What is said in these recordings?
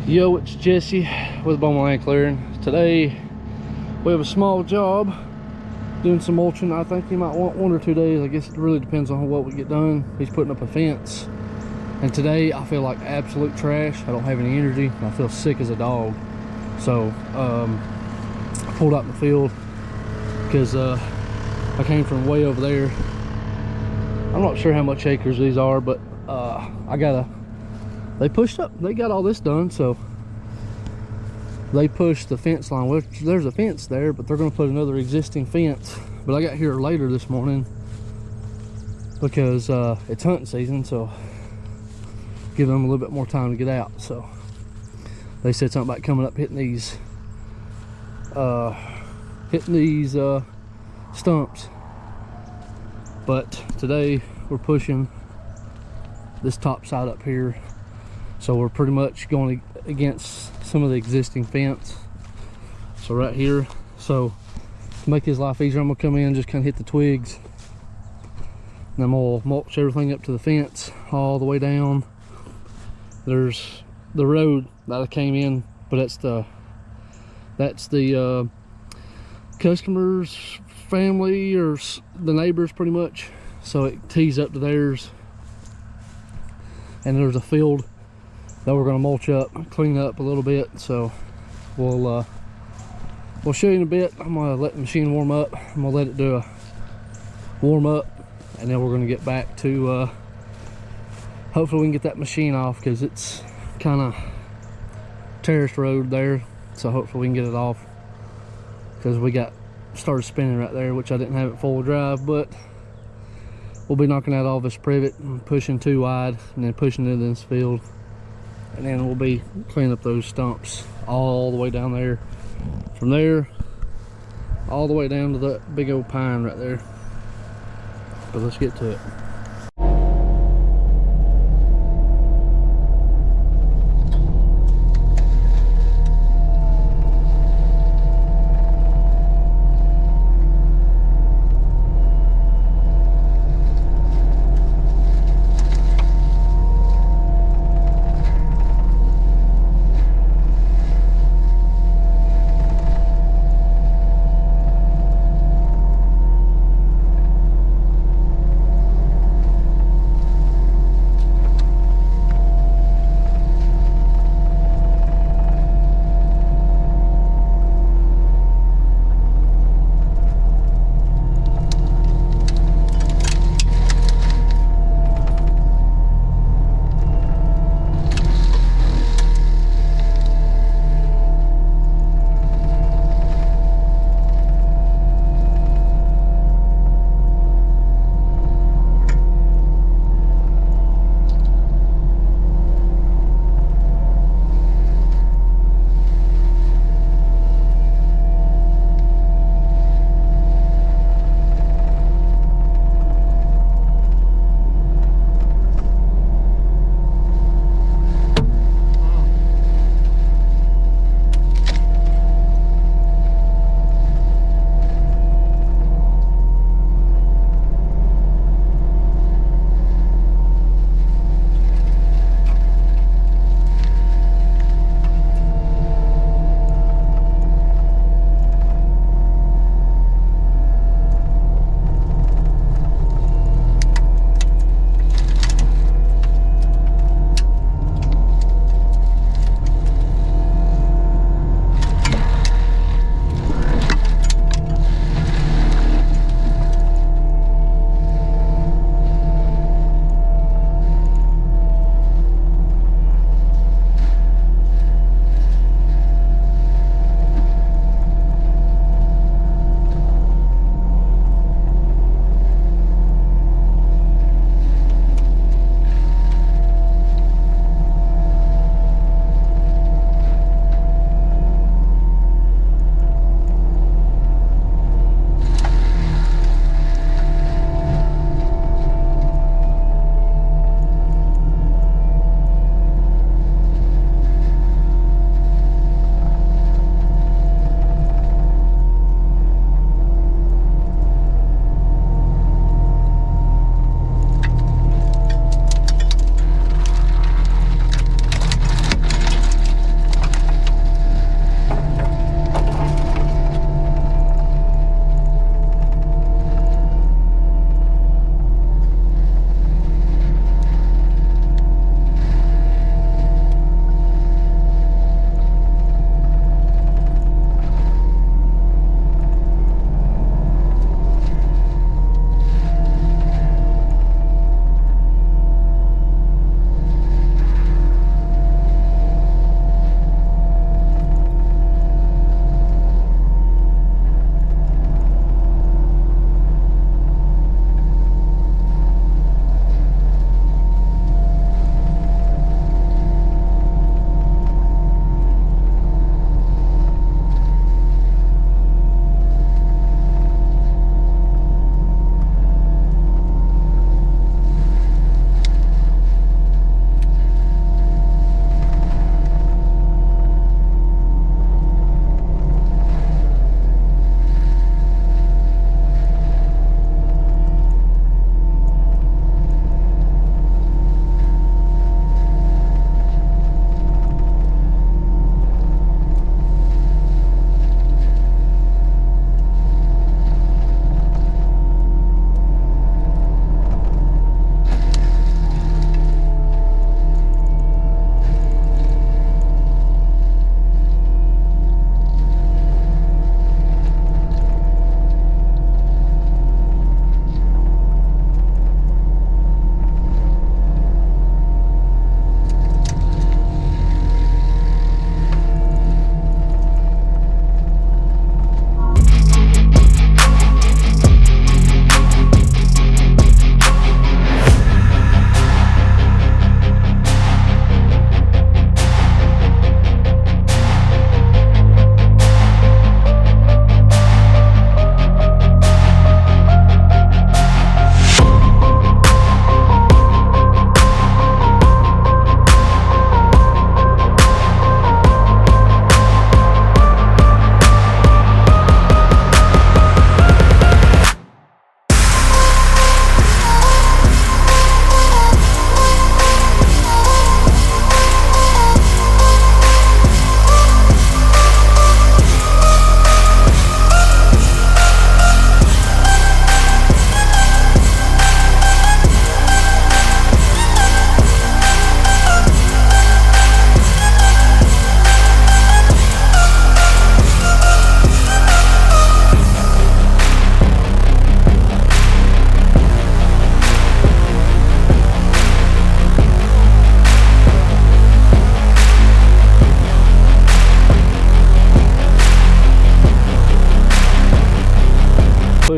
Yo, it's Jesse with Bowman Land Clearing. Today we have a small job doing some mulching. I think he might want 1 or 2 days. I guess it really depends on what we get done. He's putting up a fence, and today I feel like absolute trash. I don't have any energy. I feel sick as a dog. So I pulled out in the field because I came from way over there. I'm not sure how much acres these are, but they pushed up, they got all this done, so they pushed the fence line. Well, there's a fence there, but they're gonna put another existing fence. But I got here later this morning because it's hunting season, so give them a little bit more time to get out. So they said something about coming up hitting these stumps. But today we're pushing this top side up here. So we're pretty much going against some of the existing fence. So right here, so to make his life easier, I'm gonna come in and just kind of hit the twigs, and I'm gonna mulch everything up to the fence all the way down. There's the road that I came in, but that's the customer's family, or the neighbors pretty much. So it tees up to theirs, and there's a field that we're gonna mulch up, clean up a little bit. So we'll show you in a bit. I'm gonna let the machine warm up. I'm gonna let it do a warm up, and then we're gonna get back to hopefully we can get that machine off, because it's kind of terrace road there. So hopefully we can get it off, because we got started spinning right there, which I didn't have it full drive. But we'll be knocking out all this privet and pushing too wide, and then pushing it into this field. And then we'll be cleaning up those stumps all the way down there. From there, all the way down to that big old pine right there. But let's get to it.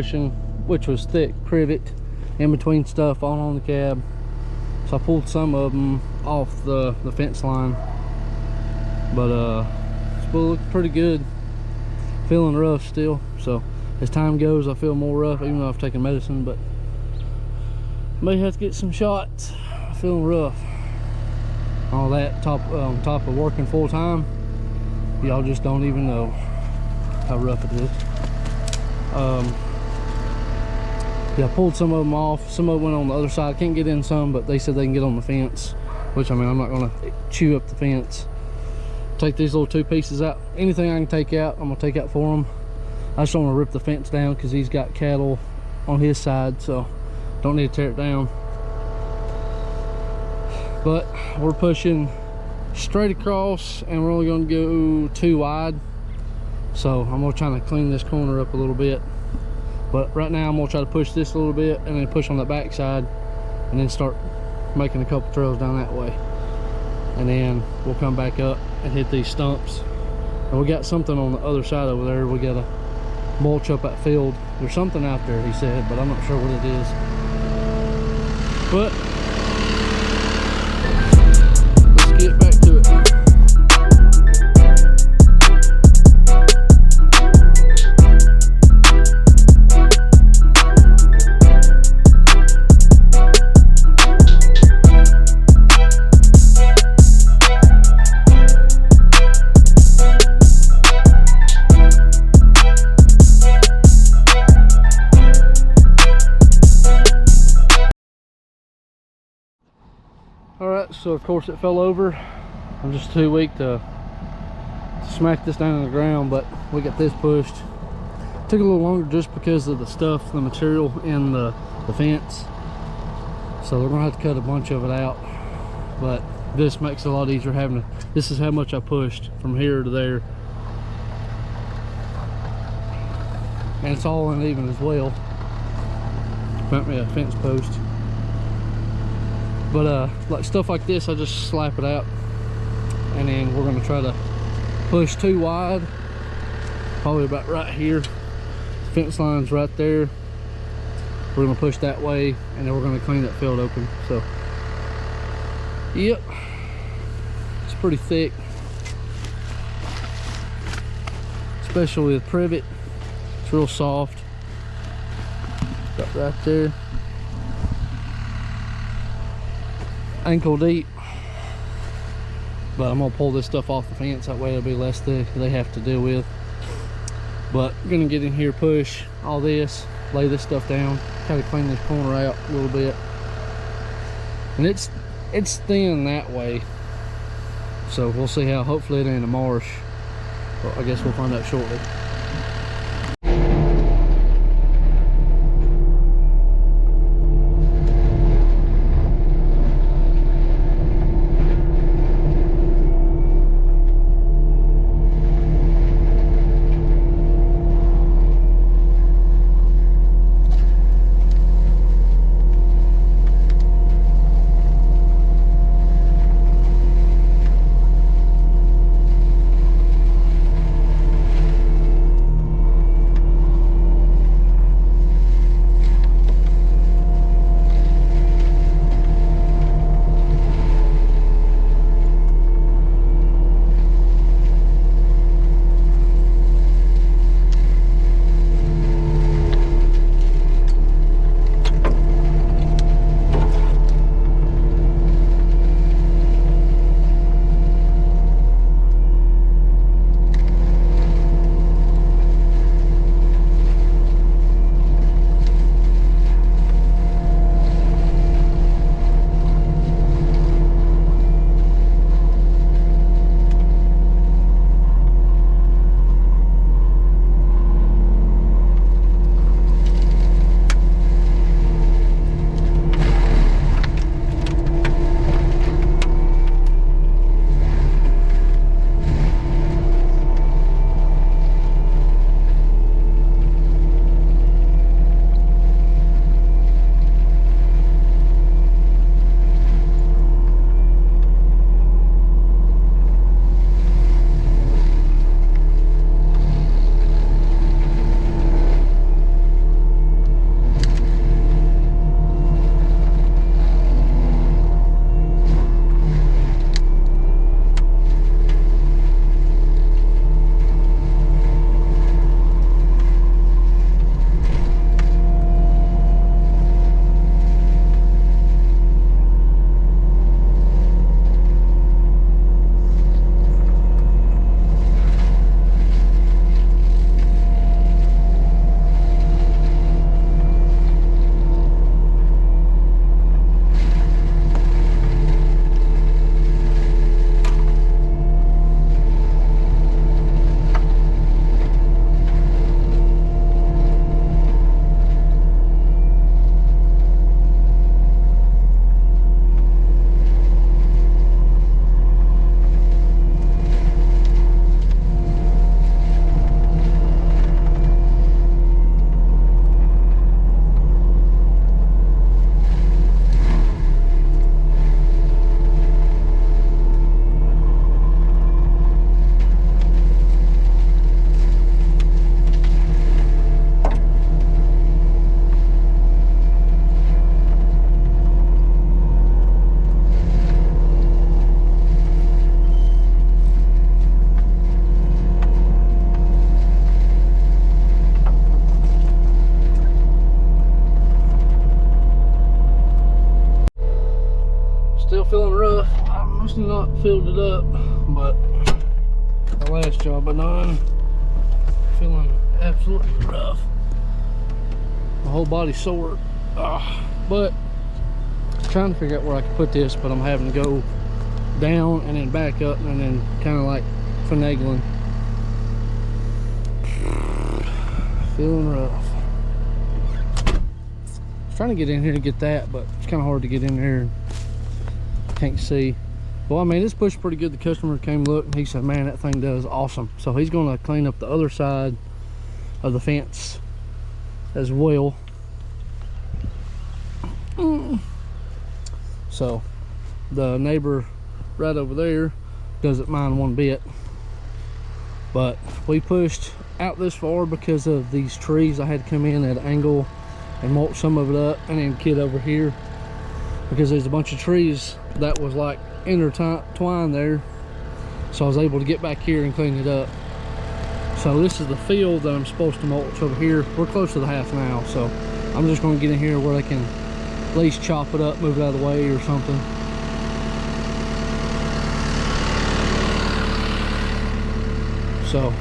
vegetation, which was thick privet in between stuff on the cab. So I pulled some of them off the fence line, but it's looking pretty good. Feeling rough still, so as time goes I feel more rough, even though I've taken medicine, but may have to get some shots. I'm feeling rough. All that on top of working full-time, y'all just don't even know how rough it is. Yeah, I pulled some of them off. Some of them went on the other side. I can't get in some, but they said they can get on the fence, which, I mean, I'm not gonna chew up the fence. Take these little two pieces out. Anything I can take out, I'm gonna take out for them. I just don't want to rip the fence down because he's got cattle on his side, so don't need to tear it down. But we're pushing straight across, and we're only going to go 2 wide. So I'm gonna try to clean this corner up a little bit. But right now I'm gonna try to push this a little bit, and then push on that back side, and then start making a couple trails down that way. And then we'll come back up and hit these stumps. And we got something on the other side over there. We gotta mulch up that field. There's something out there, he said, but I'm not sure what it is. But let's get back to it. Alright, so of course it fell over. I'm just too weak to smack this down on the ground, but we got this pushed. Took a little longer just because of the stuff, the material in the fence. So we're gonna have to cut a bunch of it out. But this makes it a lot easier having to, this is how much I pushed from here to there. And it's all uneven as well. Found me a fence post. But like stuff like this, I just slap it out, and then we're gonna try to push 2 wide, probably about right here. Fence line's right there. We're gonna push that way, and then we're gonna clean that field open. So yep, it's pretty thick, especially with privet. It's real soft. Got right there, ankle deep. But I'm gonna pull this stuff off the fence, that way it'll be less they have to deal with. But I'm gonna get in here, push all this, lay this stuff down, kind of clean this corner out a little bit. And it's thin that way, so we'll see how. Hopefully it ain't a marsh, but I guess we'll find out shortly. obviously not filled it up, but the last job I done, feeling absolutely rough. My whole body's sore. But trying to figure out where I can put this, but I'm having to go down and then back up and then kind of like finagling. Feeling rough. Trying to get in here to get that, but it's kind of hard to get in there. Can't see. Well, I mean, it's pushed pretty good. The customer came look and he said, man, that thing does awesome. So he's going to clean up the other side of the fence as well. So the neighbor right over there doesn't mind one bit, but we pushed out this far because of these trees. I had to come in at an angle and mulch some of it up, and then kid over here because there's a bunch of trees that was like intertwined there, so I was able to get back here and clean it up. So this is the field that I'm supposed to mulch over here. We're close to the half now, so I'm just going to get in here where I can at least chop it up, move it out of the way or something. So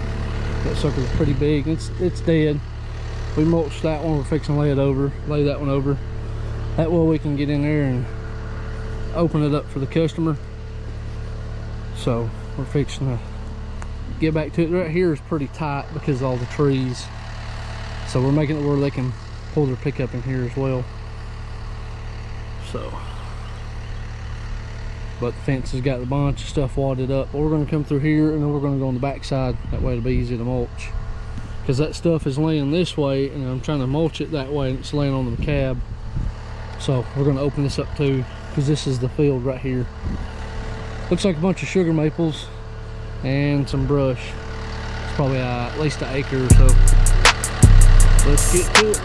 that sucker's pretty big. It's dead. We mulched that one. We're fixing to lay that one over. That way we can get in there and open it up for the customer. So we're fixing to get back to it. Right here is pretty tight because of all the trees. So we're making it where they can pull their pickup in here as well. So, but the fence has got a bunch of stuff wadded up. But we're going to come through here and then we're going to go on the back side. That way it'll be easy to mulch. Because that stuff is laying this way and I'm trying to mulch it that way and it's laying on the cab. So we're going to open this up too, because this is the field right here. Looks like a bunch of sugar maples and some brush. It's probably at least an acre or so. Let's get to it.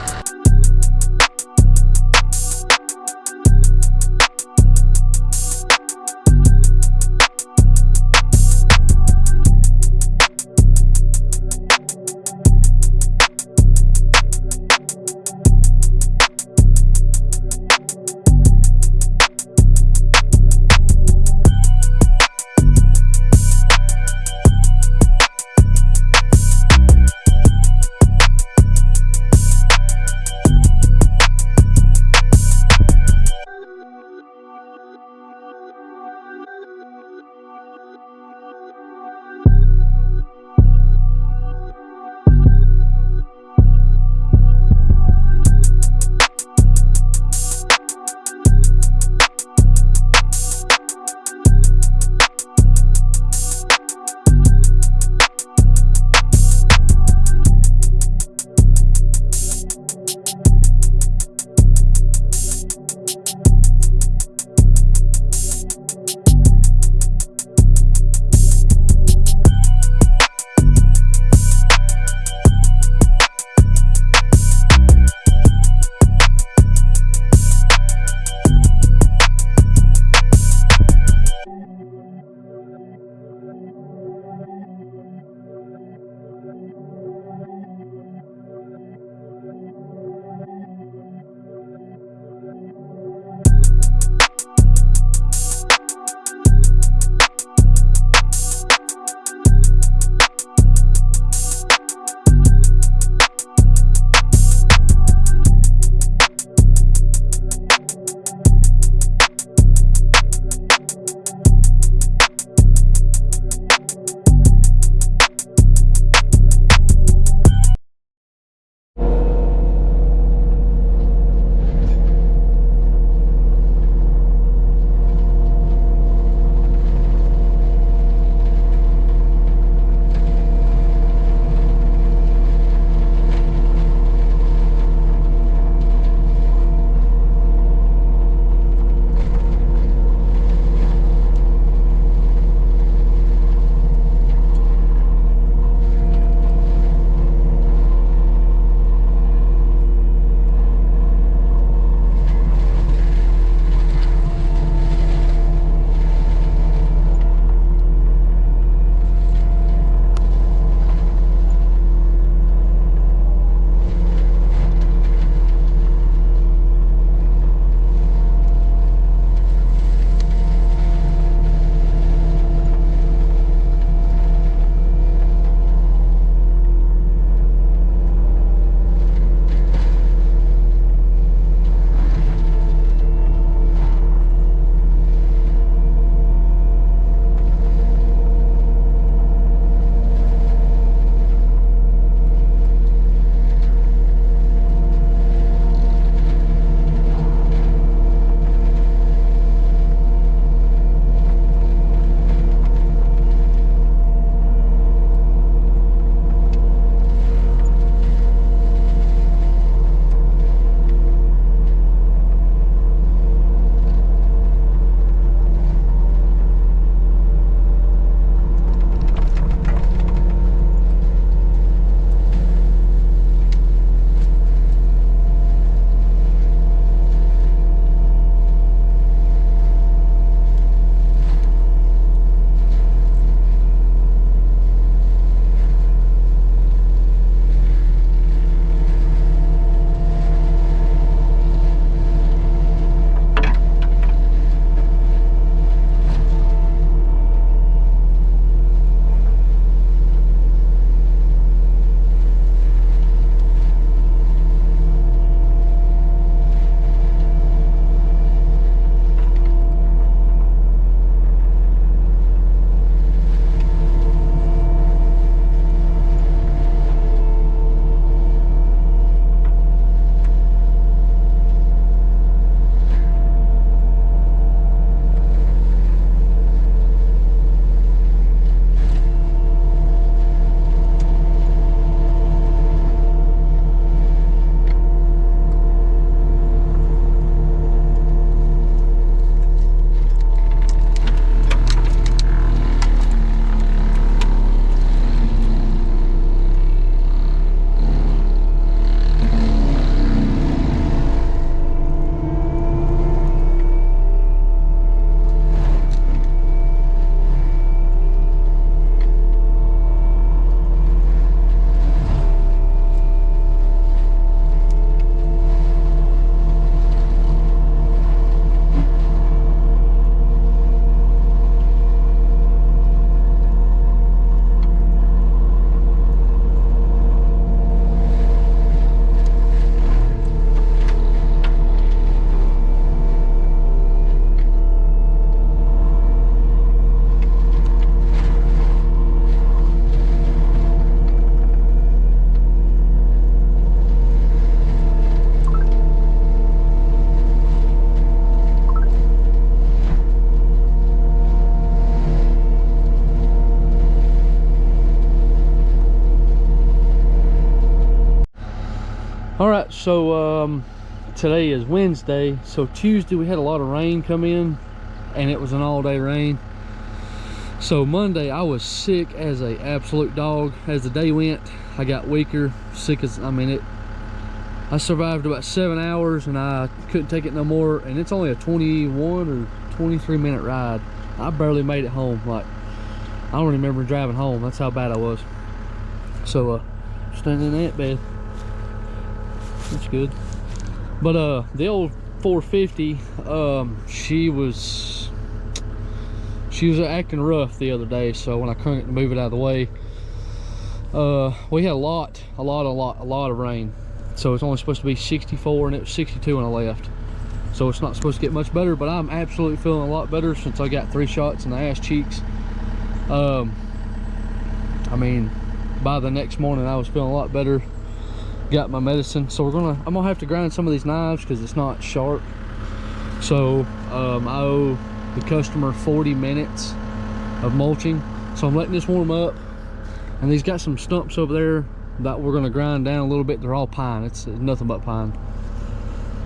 All right, so today is Wednesday. So Tuesday we had a lot of rain come in, and it was an all-day rain. So Monday I was sick as a absolute dog. As the day went, I got weaker, sick as, I mean, I survived about 7 hours and I couldn't take it no more. And it's only a 21 or 23 minute ride. I barely made it home. Like, I don't remember driving home. That's how bad I was. So standing in that bed, that's good. But the old 450, she was acting rough the other day. So when I couldn't move it out of the way, we had a lot of rain. So it's only supposed to be 64 and it was 62 when I left. So it's not supposed to get much better, but I'm absolutely feeling a lot better since I got 3 shots in the ass cheeks. I mean, by the next morning I was feeling a lot better. Got my medicine. So I'm gonna have to grind some of these knives because it's not sharp. So I owe the customer 40 minutes of mulching. So I'm letting this warm up, and he's got some stumps over there that we're gonna grind down a little bit. They're all pine. It's nothing but pine.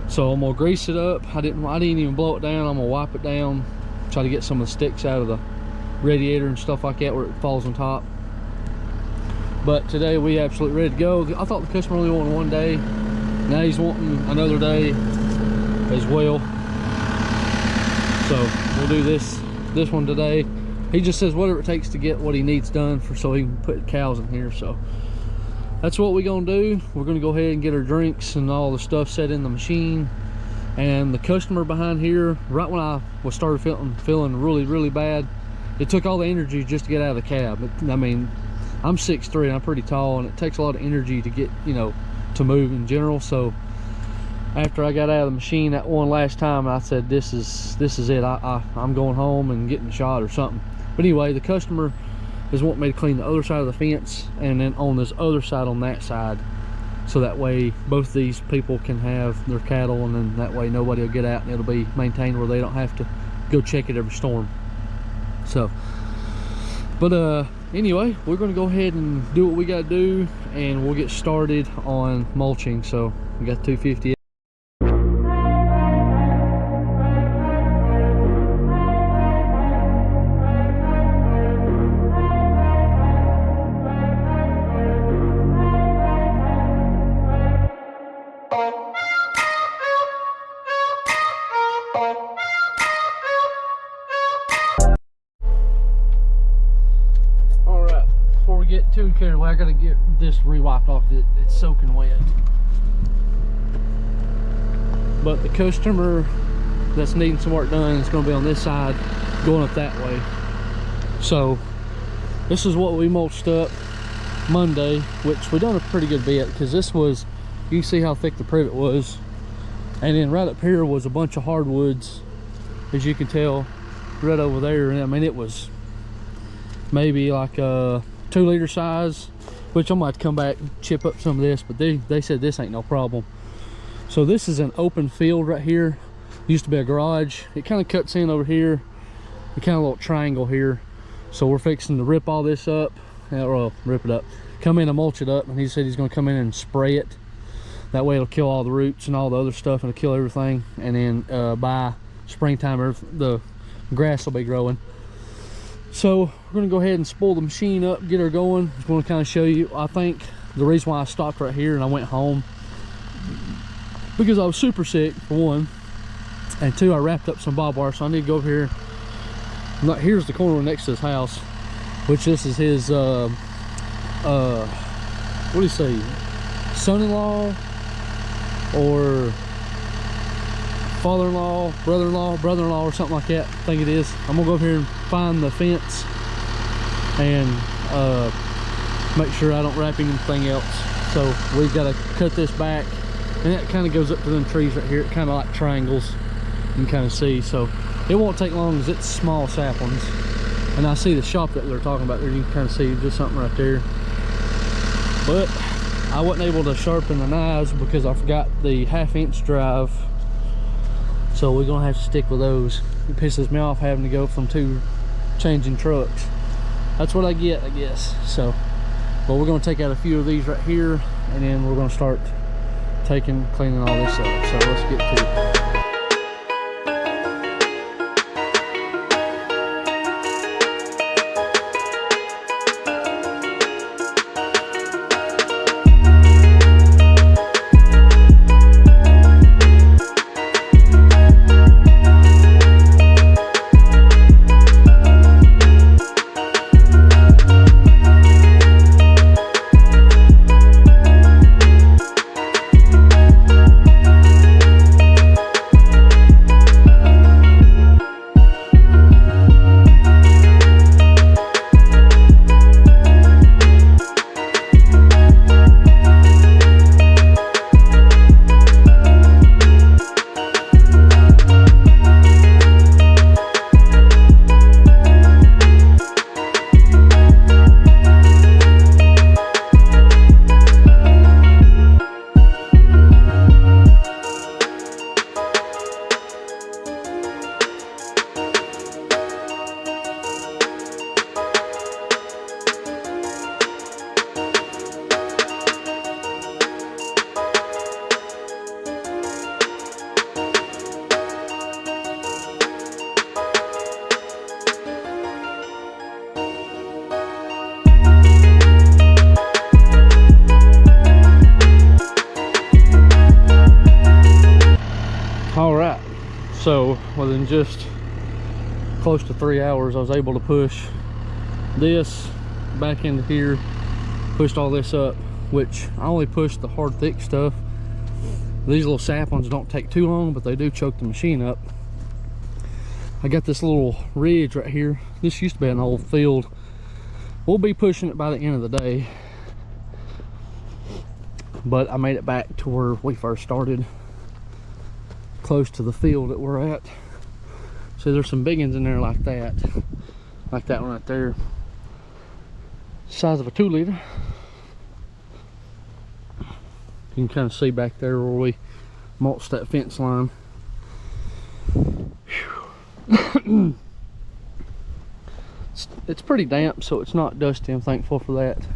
So I'm gonna grease it up. I didn't even blow it down. I'm gonna wipe it down, try to get some of the sticks out of the radiator and stuff like that where it falls on top. But today we absolutely ready to go. I thought the customer only wanted 1 day. Now he's wanting another day as well. So we'll do this one today. He just says whatever it takes to get what he needs done so he can put cows in here. So that's what we're gonna do. We're gonna go ahead and get our drinks and all the stuff set in the machine. And the customer behind here, right when I started feeling really bad, it took all the energy just to get out of the cab. I mean, I'm 6'3", and I'm pretty tall, and it takes a lot of energy to get, you know, to move in general. So after I got out of the machine that one last time, I said, this is it. I'm going home and getting a shot or something. But anyway, the customer is wanting me to clean the other side of the fence, and then on this other side, on that side, so that way both these people can have their cattle, and then that way nobody will get out, and it'll be maintained where they don't have to go check it every storm. So, but anyway, we're going to go ahead and do what we got to do, and we'll get started on mulching. So we got 250. Get too carried away. I gotta get this re-wiped off. It's soaking wet. But the customer that's needing some work done is going to be on this side, going up that way. So this is what we mulched up Monday, which we done a pretty good bit, because this was, you can see how thick the privet was, and then right up here was a bunch of hardwoods, as you can tell, right over there. And I mean, it was maybe like a 2-liter size, which I might come back and chip up some of this, but they said this ain't no problem. So this is an open field right here. Used to be a garage. It kind of cuts in over here, a kind of little triangle here. So we're fixing to rip all this up, or rip it up, come in and mulch it up. And he said he's going to come in and spray it. That way it'll kill all the roots and all the other stuff, and it'll kill everything. And then by springtime, the grass will be growing. So we're going to go ahead and spoil the machine up, get her going. Just going to kind of show you, I think the reason why I stopped right here and I went home, because I was super sick, for one, and 2, I wrapped up some barbed wire. So I need to go over here. Here's the corner next to his house, which this is his what do you say, son-in-law or father-in-law, brother-in-law or something like that, I think it is. I'm gonna go over here and find the fence and make sure I don't wrap anything else. So we've got to cut this back, and that kind of goes up to them trees right here. It kind of like triangles, you can kind of see. So it won't take long because it's small saplings. And I see the shop that they're talking about there. You can kind of see just something right there. But I wasn't able to sharpen the knives because I forgot the 1/2-inch drive. So we're gonna have to stick with those. It pisses me off having to go from 2 changing trucks. That's what I get, I guess. So, but we're gonna take out a few of these right here, and then we're gonna start cleaning all this up. So let's get to it. So within just close to 3 hours, I was able to push this back into here, pushed all this up, which I only pushed the hard thick stuff. These little saplings don't take too long, but they do choke the machine up. I got this little ridge right here. This used to be an old field. We'll be pushing it by the end of the day, but I made it back to where we first started, close to the field that we're at. So there's some big ones in there like that one right there, size of a 2 liter. You can kind of see back there where we mulched that fence line. It's pretty damp, so it's not dusty. I'm thankful for that.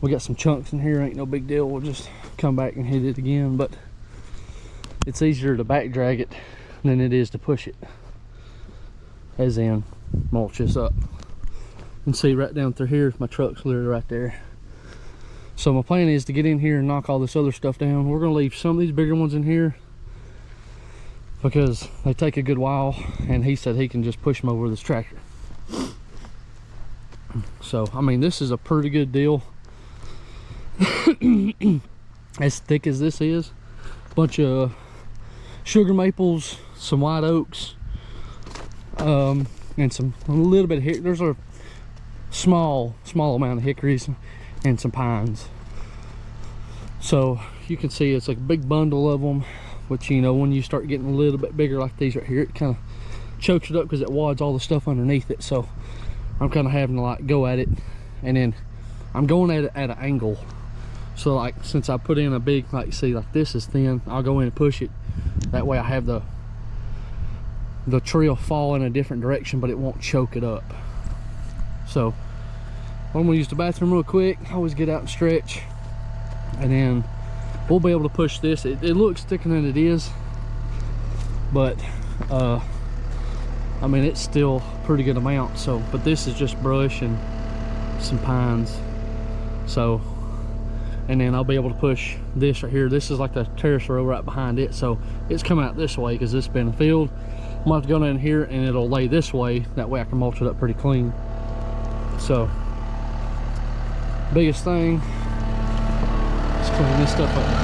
We got some chunks in here, ain't no big deal. We'll just come back and hit it again, but it's easier to back drag it than it is to push it, as in mulch this up. You can see right down through here, my truck's literally right there. So my plan is to get in here and knock all this other stuff down. We're gonna leave some of these bigger ones in here because they take a good while, and he said he can just push them over with his tractor. So I mean, this is a pretty good deal. As thick as this is, bunch of sugar maples, some white oaks, and a little bit of hickory. There's a small amount of hickories and some pines. So you can see it's like a big bundle of them, which, you know, when you start getting a little bit bigger like these right here, it kind of chokes it up because it wads all the stuff underneath it. So I'm kind of having to like go at it, and then I'm going at it at an angle. So like, since I put in a big, like, see, like this is thin, I'll go in and push it. That way I have the tree will fall in a different direction, but it won't choke it up. So I'm gonna use the bathroom real quick. I always get out and stretch, and then we'll be able to push this. It looks thicker than it is, but I mean, it's still a pretty good amount. So, but this is just brush and some pines. So, and then I'll be able to push this right here. This is like the terrace row right behind it, so it's coming out this way because it's been a field. I'm gonna have to go down here and it'll lay this way. That way I can mulch it up pretty clean. So biggest thing is clean this stuff up.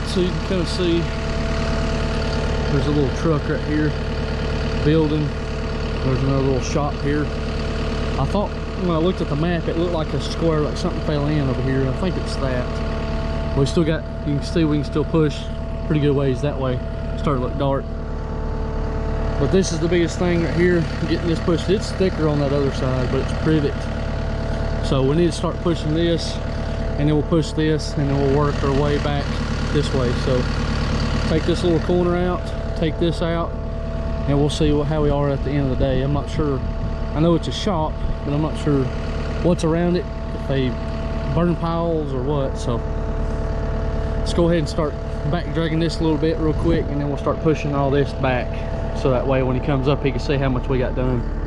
So you can kind of see there's a little truck right here building. There's another little shop here. I thought when I looked at the map, it looked like a square, like something fell in over here. I think it's that. We still got, you can see we can still push pretty good ways that way. It's starting to look dark. But this is the biggest thing right here, getting this pushed. It's thicker on that other side, but it's privet. So we need to start pushing this, and then we'll push this, and then we'll work our way back this way. So take this little corner out, take this out, and we'll see how we are at the end of the day. I'm not sure. I know it's a shop, but I'm not sure what's around it, if they burn piles or what. So let's go ahead and start back dragging this a little bit real quick, and then we'll start pushing all this back, so that way when he comes up he can see how much we got done.